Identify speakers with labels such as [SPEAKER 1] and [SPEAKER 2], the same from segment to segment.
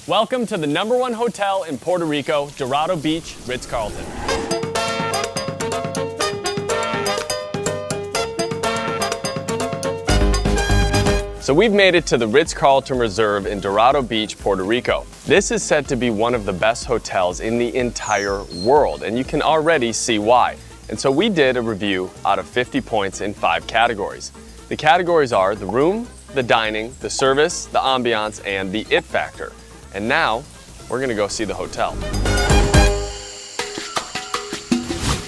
[SPEAKER 1] Welcome to the #1 hotel in Puerto Rico, Dorado Beach, Ritz-Carlton. So we've made it to the Ritz-Carlton Reserve in Dorado Beach, Puerto Rico. This is said to be one of the best hotels in the entire world, and you can already see why. And so we did a review out of 50 points in 5 categories. The categories are the room, the dining, the service, the ambiance, and the it factor. And now, we're gonna go see the hotel.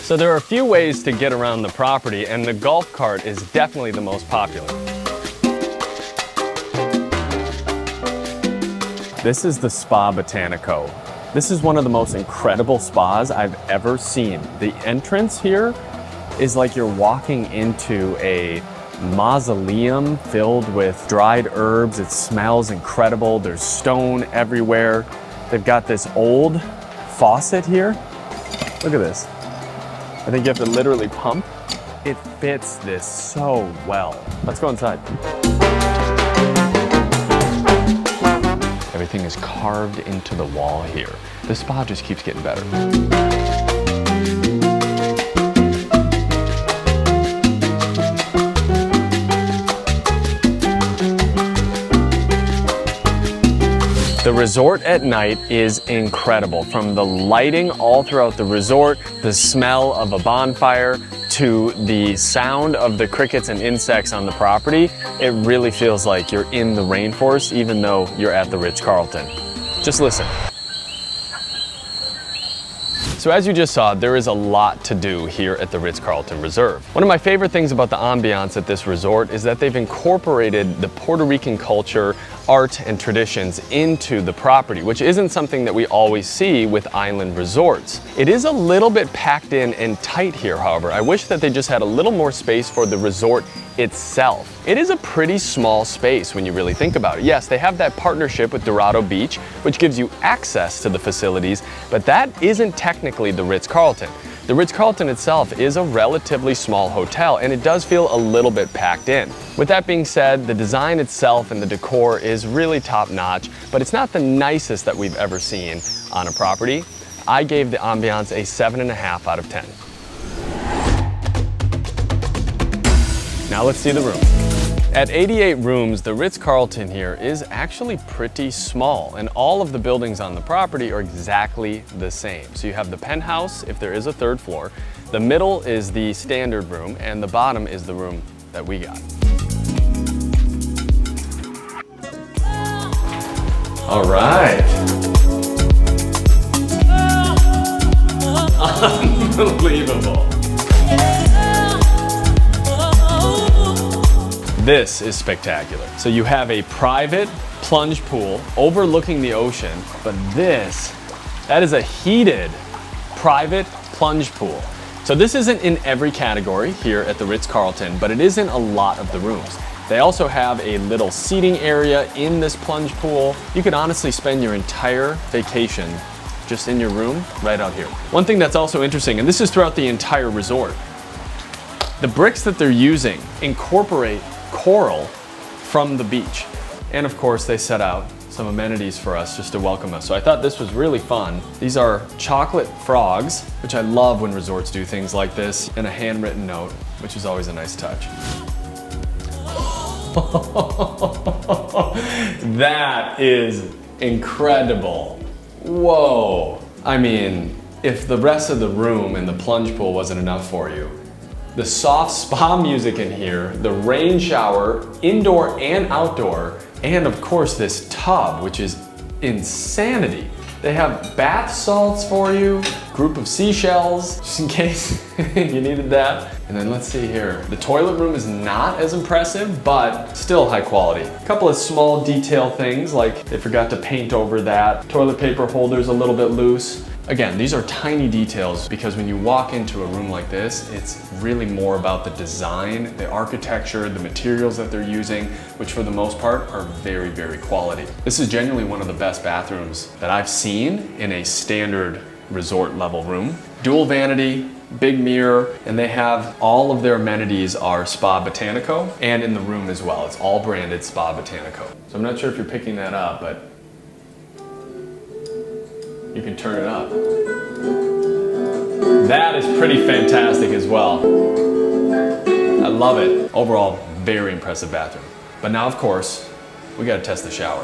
[SPEAKER 1] So there are a few ways to get around the property, and the golf cart is definitely the most popular. This is the Spa Botanico. This is one of the most incredible spas I've ever seen. The entrance here is like you're walking into a mausoleum filled with dried herbs. It smells incredible. There's stone everywhere. They've got this old faucet here. Look at this. I think you have to literally pump. It fits this so well. Let's go inside. Everything is carved into the wall here. The spa just keeps getting better. The resort at night is incredible. From the lighting all throughout the resort, the smell of a bonfire, to the sound of the crickets and insects on the property, it really feels like you're in the rainforest even though you're at the Ritz-Carlton. Just listen. So as you just saw, there is a lot to do here at the Ritz-Carlton Reserve. One of my favorite things about the ambiance at this resort is that they've incorporated the Puerto Rican culture, art, and traditions into the property, which isn't something that we always see with island resorts. It is a little bit packed in and tight here, however. I wish that they just had a little more space for the resort itself. It is a pretty small space when you really think about it. Yes, they have that partnership with Dorado Beach, which gives you access to the facilities, but that isn't technically the Ritz-Carlton. The Ritz-Carlton itself is a relatively small hotel, and it does feel a little bit packed in. With that being said, the design itself and the decor is really top-notch, but it's not the nicest that we've ever seen on a property. I gave the ambiance a 7.5 out of 10. Now let's see the room. At 88 rooms, the Ritz-Carlton here is actually pretty small, and all of the buildings on the property are exactly the same. So you have the penthouse, if there is a 3rd floor, the middle is the standard room, and the bottom is the room that we got. All right. Unbelievable. This is spectacular. So you have a private plunge pool overlooking the ocean, but that is a heated private plunge pool. So this isn't in every category here at the Ritz-Carlton, but it is in a lot of the rooms. They also have a little seating area in this plunge pool. You could honestly spend your entire vacation just in your room right out here. One thing that's also interesting, and this is throughout the entire resort, the bricks that they're using incorporate coral from the beach. And of course, they set out some amenities for us just to welcome us. So I thought this was really fun. These are chocolate frogs, which I love when resorts do things like this, and a handwritten note, which is always a nice touch. That is incredible. Whoa. I mean, if the rest of the room and the plunge pool wasn't enough for you, the soft spa music in here, the rain shower, indoor and outdoor, and of course this tub, which is insanity. They have bath salts for you, group of seashells, just in case you needed that. And then let's see here. The toilet room is not as impressive, but still high quality. A couple of small detail things, like they forgot to paint over that. Toilet paper holder's a little bit loose. Again, these are tiny details because when you walk into a room like this, it's really more about the design, the architecture, the materials that they're using, which for the most part are very, very quality. This is genuinely one of the best bathrooms that I've seen in a standard resort level room. Dual vanity, big mirror, and they have all of their amenities are Spa Botanico, and in the room as well. It's all branded Spa Botanico. So I'm not sure if you're picking that up, but you can turn it up. That is pretty fantastic as well. I love it. Overall, very impressive bathroom. But now, of course, we gotta test the shower.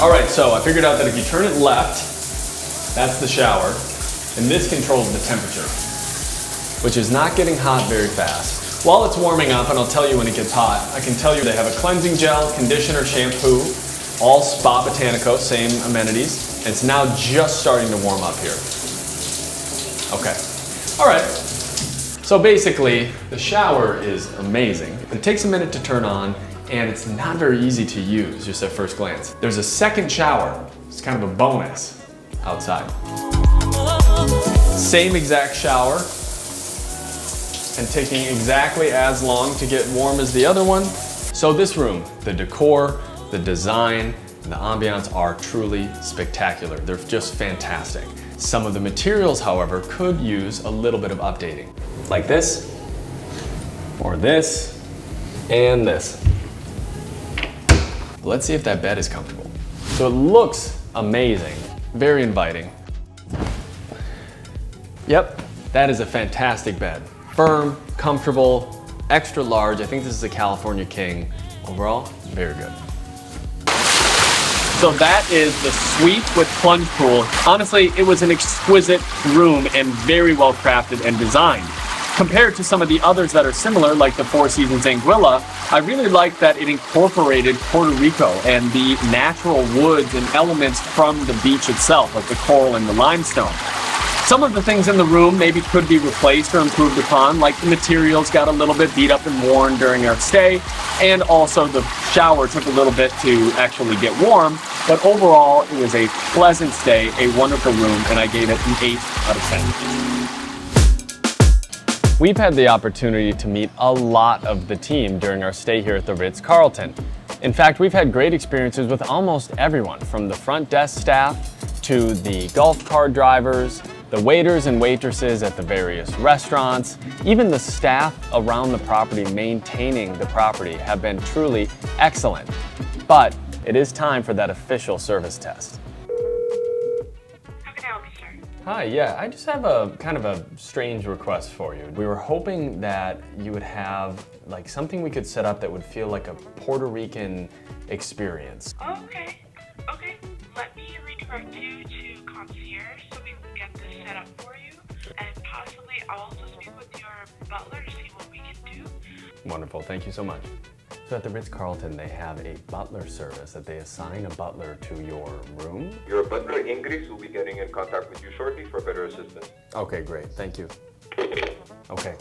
[SPEAKER 1] All right, so I figured out that if you turn it left, that's the shower, and this controls the temperature, which is not getting hot very fast. While it's warming up, and I'll tell you when it gets hot, I can tell you they have a cleansing gel, conditioner, shampoo, all Spa Botanico, same amenities, and it's now just starting to warm up here. Okay, all right. So basically, the shower is amazing. It takes a minute to turn on, and it's not very easy to use just at first glance. There's a second shower. It's kind of a bonus outside. Same exact shower, and taking exactly as long to get warm as the other one. So this room, the decor, the design, and the ambiance are truly spectacular. They're just fantastic. Some of the materials, however, could use a little bit of updating. Like this, or this, and this. Let's see if that bed is comfortable. So it looks amazing, very inviting. Yep, that is a fantastic bed. Firm, comfortable, extra large. I think this is a California King. Overall, very good. So that is the suite with plunge pool. Honestly, it was an exquisite room and very well crafted and designed. Compared to some of the others that are similar, like the Four Seasons Anguilla, I really like that it incorporated Puerto Rico and the natural woods and elements from the beach itself, like the coral and the limestone. Some of the things in the room maybe could be replaced or improved upon, like the materials got a little bit beat up and worn during our stay, and also the shower took a little bit to actually get warm, but overall it was a pleasant stay, a wonderful room, and I gave it an 8 out of 10. We've had the opportunity to meet a lot of the team during our stay here at the Ritz-Carlton. In fact, we've had great experiences with almost everyone, from the front desk staff to the golf cart drivers, the waiters and waitresses at the various restaurants, even the staff around the property maintaining the property have been truly excellent. But it is time for that official service test. Hi, yeah, I just have a kind of a strange request for you. We were hoping that you would have like something we could set up that would feel like a Puerto Rican experience.
[SPEAKER 2] Okay. Let me redirect you to concierge so we can get this set up for you. And possibly I'll also speak with your butler to see what we can do.
[SPEAKER 1] Wonderful, thank you so much. So at the Ritz-Carlton, they have a butler service that they assign a butler to your room.
[SPEAKER 3] Your butler, Ingrid, will be getting in contact with you shortly for better assistance.
[SPEAKER 1] Okay, great, thank you. Okay.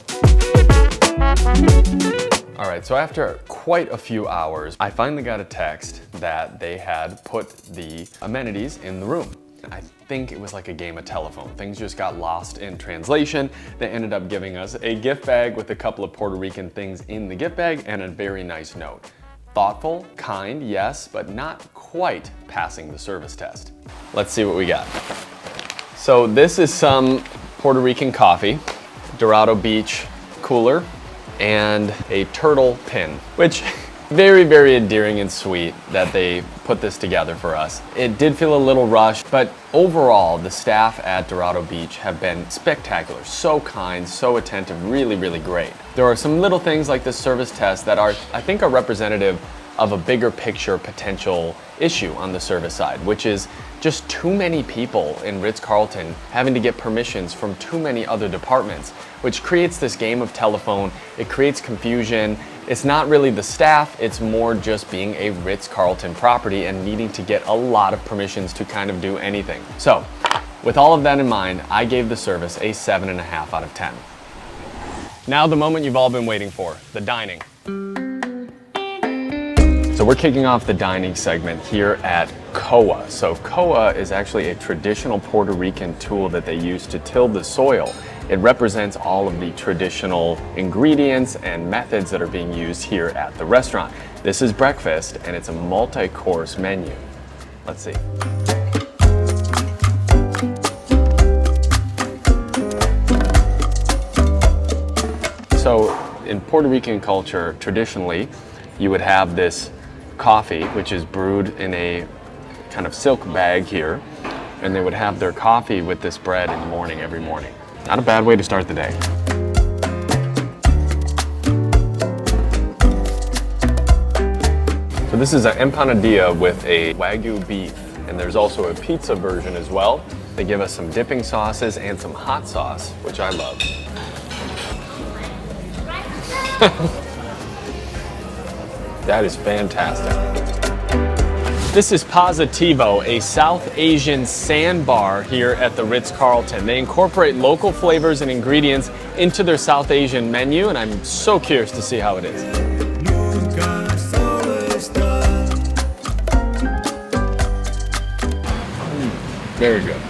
[SPEAKER 1] All right, so after quite a few hours, I finally got a text that they had put the amenities in the room. I think it was like a game of telephone. Things just got lost in translation. They ended up giving us a gift bag with a couple of Puerto Rican things in the gift bag and a very nice note. Thoughtful, kind, yes, but not quite passing the service test. Let's see what we got. So this is some Puerto Rican coffee, Dorado Beach cooler, and a turtle pin, which very, very endearing and sweet that they put this together for us. It did feel a little rushed, but overall, the staff at Dorado Beach have been spectacular. So kind, so attentive, really, really great. There are some little things like this service test that are, I think, are representative of a bigger picture potential issue on the service side, which is just too many people in Ritz-Carlton having to get permissions from too many other departments, which creates this game of telephone. It creates confusion. It's not really the staff, it's more just being a Ritz-Carlton property and needing to get a lot of permissions to kind of do anything. So, with all of that in mind, I gave the service a 7.5 out of 10. Now the moment you've all been waiting for, the dining. So we're kicking off the dining segment here at koa. So koa is actually a traditional Puerto Rican tool that they use to till the soil. It represents all of the traditional ingredients and methods that are being used here at the restaurant. This is breakfast and it's a multi-course menu. Let's see. So in Puerto Rican culture, traditionally, you would have this coffee, which is brewed in a kind of silk bag here, and they would have their coffee with this bread in the morning, every morning. Not a bad way to start the day. So this is an empanadilla with a Wagyu beef, and there's also a pizza version as well. They give us some dipping sauces and some hot sauce, which I love. That is fantastic. This is Positivo, a South Asian sandbar here at the Ritz-Carlton. They incorporate local flavors and ingredients into their South Asian menu, and I'm so curious to see how it is. Very good.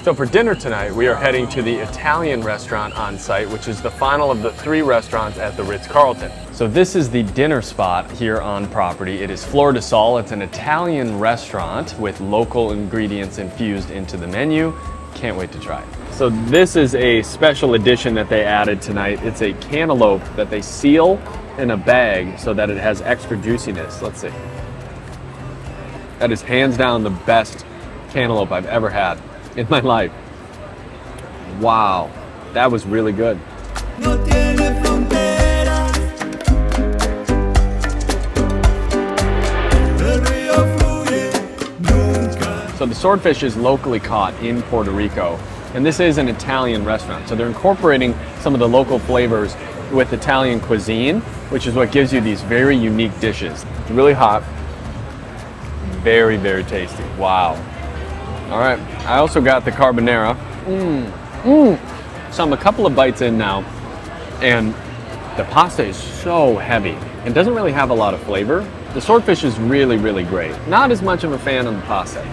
[SPEAKER 1] So for dinner tonight, we are heading to the Italian restaurant on site, which is the final of the 3 restaurants at the Ritz-Carlton. So this is the dinner spot here on property. It is Flor de Sol. It's an Italian restaurant with local ingredients infused into the menu. Can't wait to try it. So this is a special edition that they added tonight. It's a cantaloupe that they seal in a bag so that it has extra juiciness. Let's see. That is hands down the best cantaloupe I've ever had in my life. Wow, that was really good. So the swordfish is locally caught in Puerto Rico, and this is an Italian restaurant. So they're incorporating some of the local flavors with Italian cuisine, which is what gives you these very unique dishes. It's really hot, very, very tasty. Wow. All right, I also got the carbonara. So I'm a couple of bites in now, and the pasta is so heavy. It doesn't really have a lot of flavor. The swordfish is really, really great. Not as much of a fan of the pasta.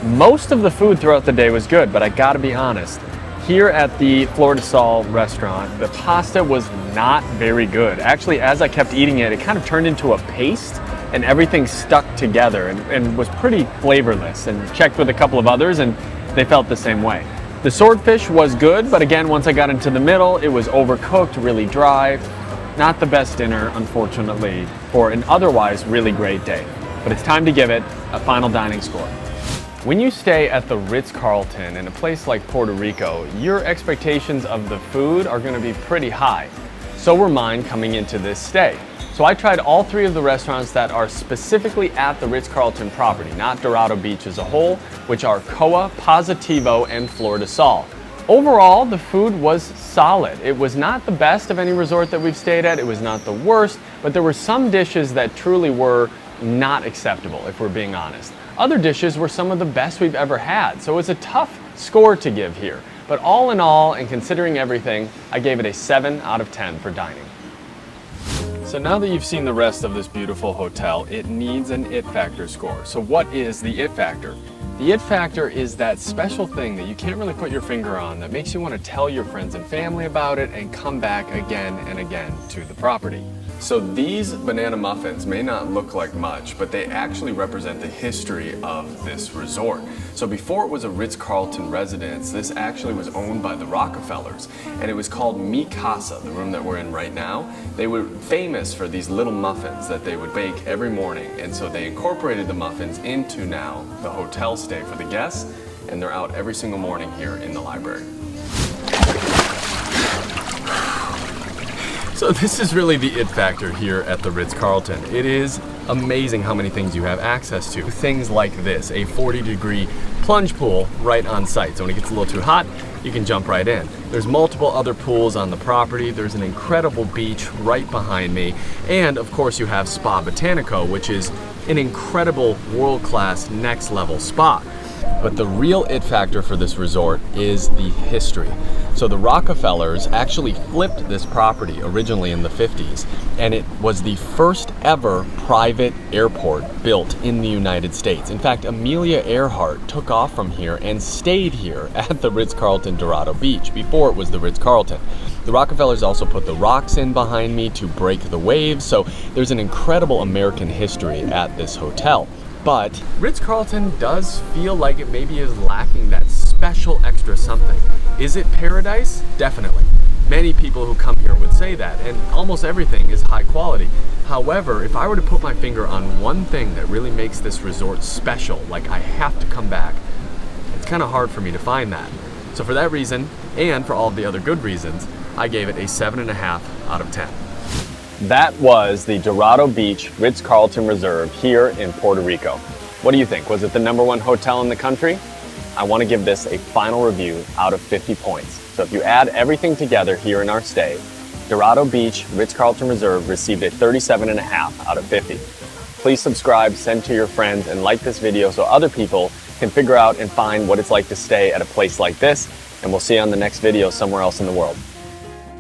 [SPEAKER 1] Most of the food throughout the day was good, but I gotta be honest. Here at the Flor de Sol restaurant, the pasta was not very good. Actually, as I kept eating it, it kind of turned into a paste, and everything stuck together and was pretty flavorless. And checked with a couple of others, and they felt the same way. The swordfish was good, but again, once I got into the middle, it was overcooked, really dry. Not the best dinner, unfortunately, for an otherwise really great day. But it's time to give it a final dining score. When you stay at the Ritz-Carlton in a place like Puerto Rico, your expectations of the food are going to be pretty high. So were mine coming into this stay. So I tried all 3 of the restaurants that are specifically at the Ritz-Carlton property, not Dorado Beach as a whole, which are Coa, Positivo, and Flor de Sol. Overall, the food was solid. It was not the best of any resort that we've stayed at. It was not the worst, but there were some dishes that truly were not acceptable, if we're being honest. Other dishes were some of the best we've ever had, so it's a tough score to give here. But all in all, and considering everything, I gave it a 7 out of 10 for dining. So now that you've seen the rest of this beautiful hotel, it needs an it factor score. So what is the it factor? The it factor is that special thing that you can't really put your finger on that makes you want to tell your friends and family about it and come back again and again to the property. So these banana muffins may not look like much, but they actually represent the history of this resort. So before it was a Ritz-Carlton residence, this actually was owned by the Rockefellers, and it was called Mi Casa, the room that we're in right now. They were famous for these little muffins that they would bake every morning, and so they incorporated the muffins into now the hotel stay for the guests, and they're out every single morning here in the library. So this is really the it factor here at the Ritz-Carlton. It is amazing how many things you have access to. Things like this, a 40-degree plunge pool right on site. So when it gets a little too hot, you can jump right in. There's multiple other pools on the property. There's an incredible beach right behind me. And of course you have Spa Botanico, which is an incredible world-class next level spa. But the real it factor for this resort is the history. So the Rockefellers actually flipped this property originally in the 50s, and it was the first ever private airport built in the United States. In fact, Amelia Earhart took off from here and stayed here at the Ritz-Carlton Dorado Beach before it was the Ritz-Carlton. The Rockefellers also put the rocks in behind me to break the waves, so there's an incredible American history at this hotel. But Ritz-Carlton does feel like it maybe is lacking that special extra something. Is it paradise? Definitely. Many people who come here would say that, and almost everything is high quality. However, if I were to put my finger on one thing that really makes this resort special, like I have to come back, it's kind of hard for me to find that. So for that reason, and for all of the other good reasons, I gave it a 7.5 out of 10. That was the Dorado Beach Ritz-Carlton Reserve here in Puerto Rico. What do you think? Was it the #1 hotel in the country? I want to give this a final review out of 50 points. So if you add everything together here in our stay, Dorado Beach Ritz-Carlton Reserve received a 37.5 out of 50. Please subscribe, send to your friends, and like this video so other people can figure out and find what it's like to stay at a place like this. And we'll see you on the next video somewhere else in the world.